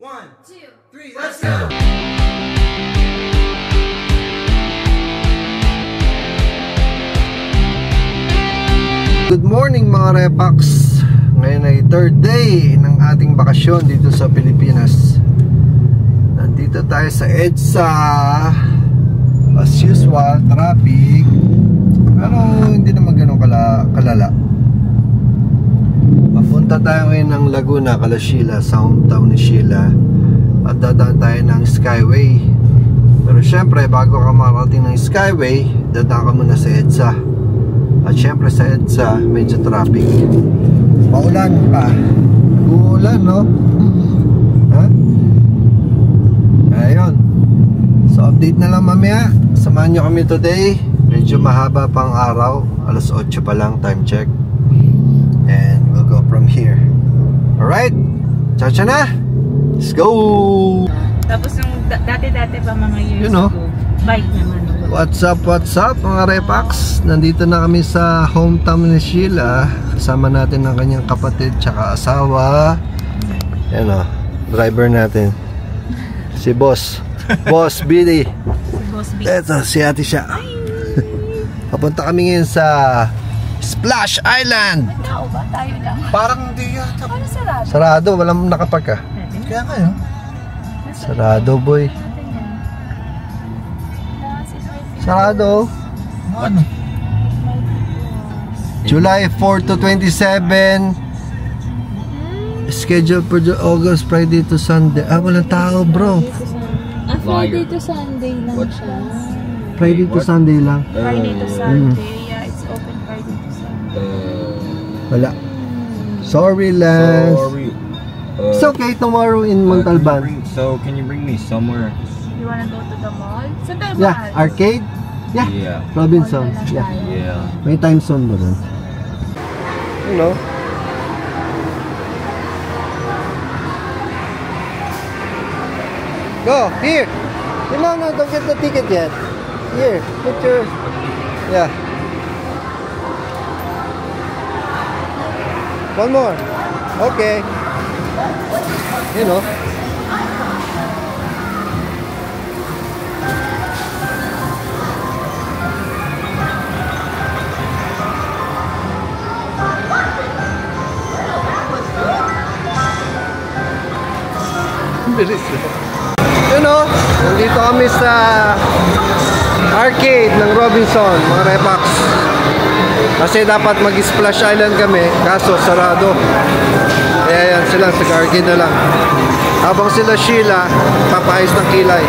1, 2, 3, let's go! Good morning mga Repax. Ngayon ay third day ng ating bakasyon dito sa Pilipinas. Nandito tayo sa EDSA. As usual, traffic. Pero hindi naman ganun kalala. Papunta tayo ngayon ng Laguna, kala Sheila, sa hometown ni Sheila. At dadaan tayo ng Skyway. Pero syempre, bago ka makarating ng Skyway, dadaan ka muna sa EDSA. At syempre sa EDSA, medyo traffic. Paulan pa. Uulan, no? Ha? Ayun. So update na lang mamaya. Samahan nyo kami today. Medyo mahaba pang araw. Alas 8 pa lang, time check. And we'll go from here. Alright? Chacha na! Let's go! Tapos yung dati-dati pa mga years ago, bike naman. What's up mga Repax? Nandito na kami sa hometown ni Sheila. Kasama natin ang kanyang kapatid tsaka asawa. Yan o, driver natin si Boss Boss Billy. Eto, si ate siya. Papunta kami ngayon sa Splash Island. Tao ba? Tayo lang. Parang hindi yata. Parang sarado. Sarado, walang nakapark ka. Kaya kayo? Sarado boy. Sarado. Ano? July 4 to 27. Schedule for August, Friday to Sunday. Ah, walang tao bro. Friday to Sunday lang siya. Friday to Sunday lang. Friday to Sunday. Yeah, it's open Friday to Sunday. Wala. Sorry Lance. Sorry. It's okay tomorrow in Montalban. Can you bring me somewhere? You wanna go to the mall? Sa Taiwan? Yeah, arcade? Yeah. Yeah. Robinson. Yeah. Yeah. May time zone ba doon? You know. Go, here. No, don't get the ticket yet. Here, put your... Yeah. One more. Okay. You know. You know, nandito kami sa arcade ng Robinson, mga Repax. Kasi dapat mag-Splash Island kami, kaso sarado. Kaya yan sila, sa arcade na lang. Habang sila Sheila, papaayos ng kilay.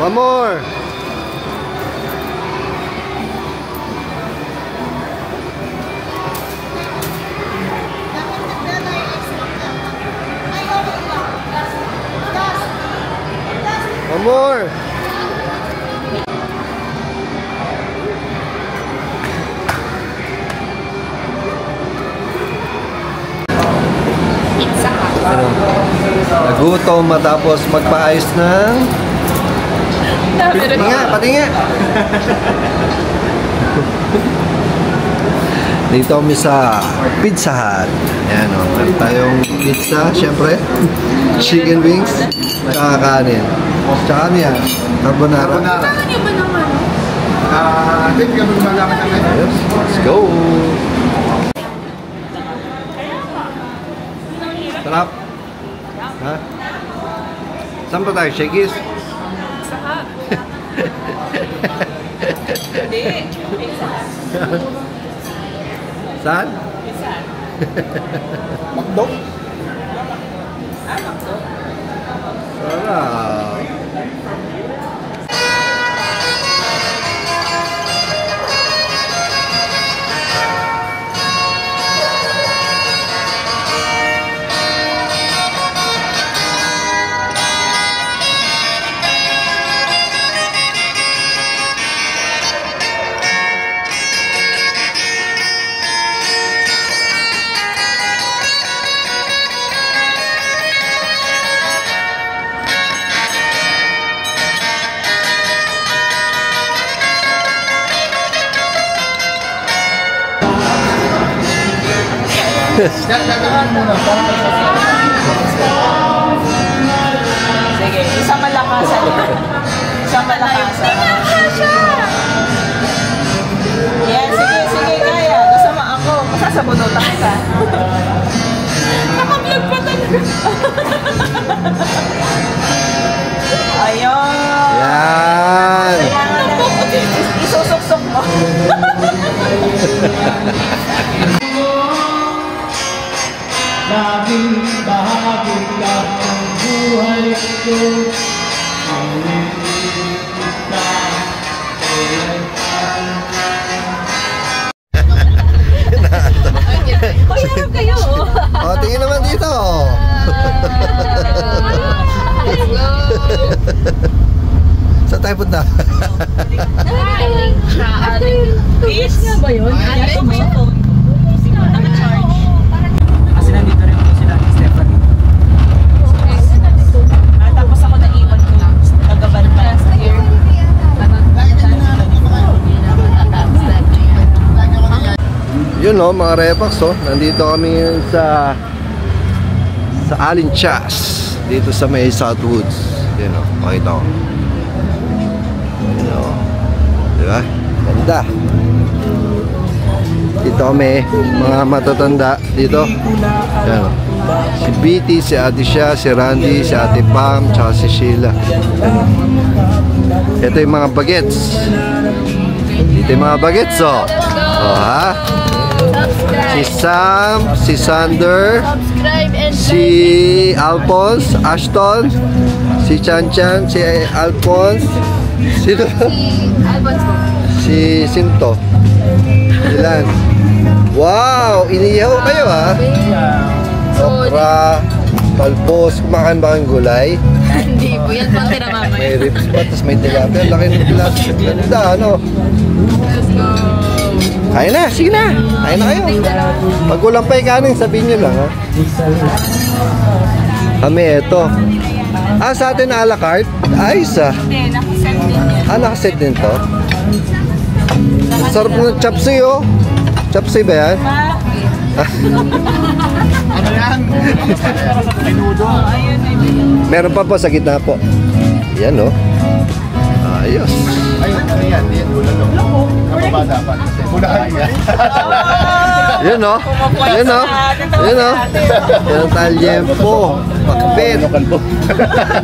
One more. One more. Nagutom matapos magpaayos ng pati nga. Dito kami sa Pizza Hut. Ayan o. Meron tayong pizza, syempre. Chicken wings. Tsaka kanin. Tsaka ano yan? Carbonara. Saan niyo ba naman? Yes, let's go! Sarap. Ha? Saan pa tayo? Shakey's? Hindi. Pizza. Saan? Pizza. Makdo? Makdo. Sarap. Sige, isang malakasan. Isang malakasan. Yan, sige, sige, kaya. Kasama ako. Masasabunutan ka. Naka-vlog pa talaga. Ayun. Yan. Kailangan na isusuksok mo. Laging bahagi ka ng buhay ko. Kaya kayo. O, tingin naman dito. Let's go. Saan tayo punta? Bitch nga ba yun? Ito ba yung phone? Naka-charge. Kasi nandito rin po sila, Stephanie. Tapos ako naiwan ko. Nagaban pa sa ear. Yun o, mga repax o. Nandito kami sa Allen Chas. Dito sa may Southwoods. Yun o, makita ko. Yun o. Diba? Ganda. Dito kami, mga matatanda. Dito. Yan o. Si Betty, si Ate Shia, si Randy, si Ate Pam, tsaka si Sheila. Ito yung mga bagets. Dito yung mga bagets o. O ha? Si Sam, si Sander, si Alphonse, Ashton, si Chan Chan, si Alphonse, si Sinto. Ilan? Wow! Iniyaw kayo ha? Okra, palpos, kumakain ba ang gulay? Hindi po, yan pang tira mamaya. May ribs pa, tapos may tilapia. Laki ng tilapia. Ganda, ano? Let's go. Kaya na, sige na. Kaya na kayo. Pag kulang pa yung kanin, sabihin nyo lang, ha? Kami, eto. Ah, sa atin a la carte? Ayos, ah. Hindi, nakaset din yan. Ah, nakaset din to. Sarap ng chapsuy, oh. Chapsuy ba yan? Meron pa po sa gitna po. Yan, oh. Ayos. Yun, oh. Yun, oh. Yun, oh. Yan ang talyempo. Pakbet.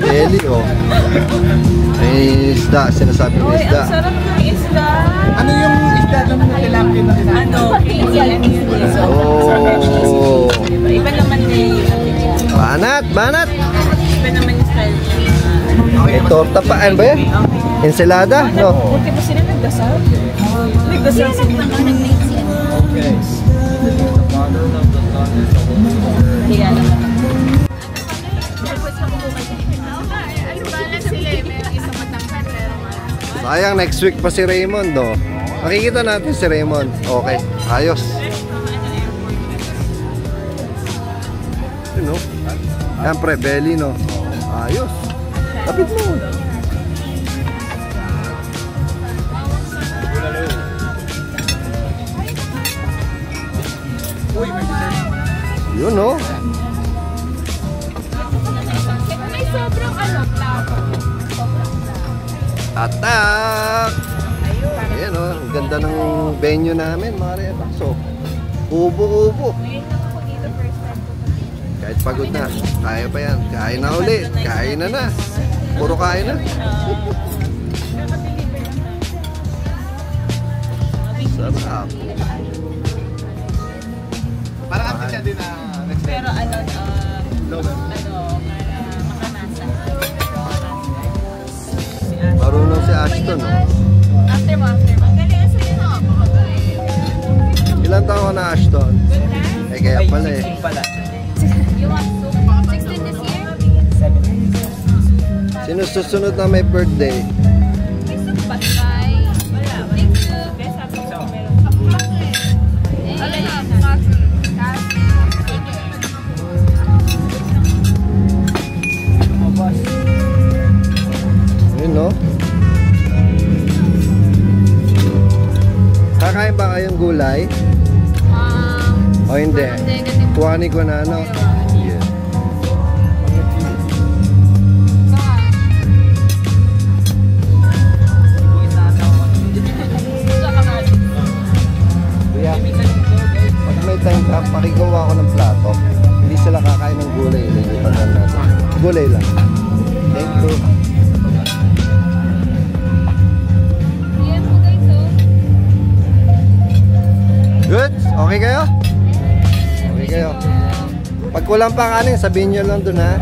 Deli, oh. May isda. Sinasabi ng Uy, isda. ang sarap ng isda. Ano yung isda ng tilapia na Ano? Oh. Iba naman eh. Banat, banat. Iba naman yung style niya. May torta pa. Ano ba yan? Ensalada? No. Buti mo sila nagdasal. Nagdasal sila. Kaya naman. Sayang, next week pa si Raymond, no? Makikita natin si Raymond. Okay, ayos. Yun, no? Siyempre, belly, no? Ayos. Lapit mo. Yun, no? May sobrang Atak! Ayan, oh. Ang ganda ng venue namin, mga repax. So, ubo-ubo. Kahit pagod na, kaya pa yan. Kain na uli. Kain na. Puro kain na. Sarap. Parang atin siya din na Pero makamasa. Marunong si Ashton, no? After mo. Galing ang sabi mo. Ilan taon ka na, Ashton? Eh, kaya pala eh. You want soup? 16 this year? Sino susunod na may birthday? May soup ba? Bye. Thank you. Yun, no? Kakain ba kayong gulay? O hindi? Kuhanin ko na, ano? Yeah. Kuya, pag may time ka, pakigawa ako ng plato. Hindi sila kakain ng gulay. Lilipan lang natin. Gulay lang. Thank you. Good? Okay kayo? Okay kayo. Pag kulang pa kanin, sabihin nyo lang dun, ha?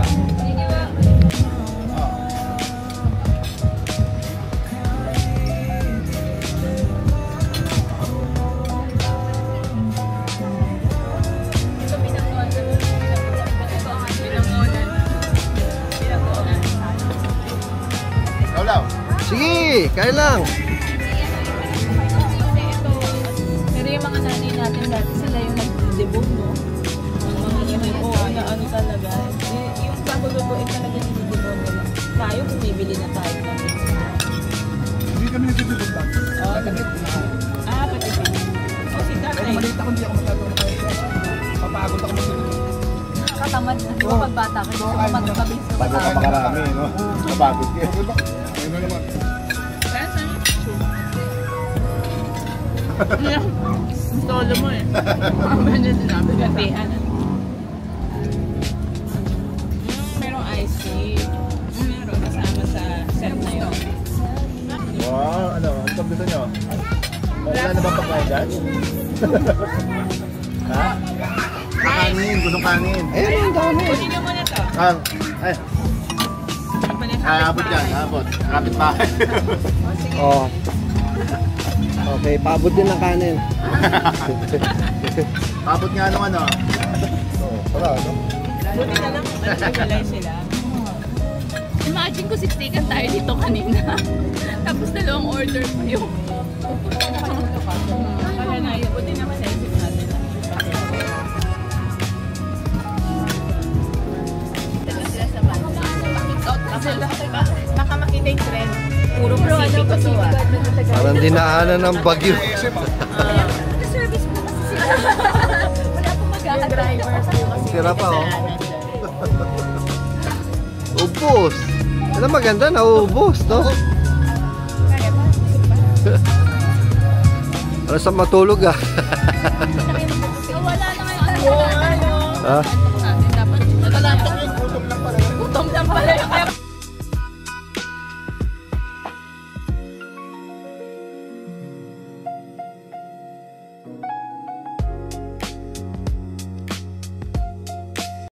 Sige, kaya lang. Pero yung mga nanay natin dati, sila yung nag-debug, no? Ano talaga. Yung pagulutuin talaga nilidebug nila. Tayo, bumibili na tayo. Hindi kami nagtitulog lang. Pati pa. O, si tatay. Kaya maliit ako, hindi ako matutulog. Papagod ako matutulog. Nakatamad na. Di ba pag bata ka, gusto mo magpabilis na Pagod matawag. ka marami, no? Napagod ka. Ayun na naman. Solo mo eh. Ang na sinabi, gabihan. Merong ice tea. Meron kasama sa set na yun. Wow, ano gusto nyo? Wala na ba pagkain? Ha? Kanin, gustong kanin. Ayun, ang dami. Kunin nyo muna to. Ay, abot yan, abot. Kapit bahay. Oh. Okay, paabot din ng kanin. Abot nga nung ano. Oo, para ano? Buti na lang kung nagsigalay sila. Imagine ko 60 tayo dito kanina. Tapos dalawang order pa yung. Kaya na yun. Buti na masensip natin. Sila sa kasi baka makita yung trend. Puro Pacific ko to ah. Parang dinaanan ng bagyo. Service po kasi sila. Wala pong mag-drivers po kasi. Tira pa, oh. Ubos. Ano maganda, naubos, no? Kaya ba? Para sa matulog, ah. Wala na ngayon. Ah?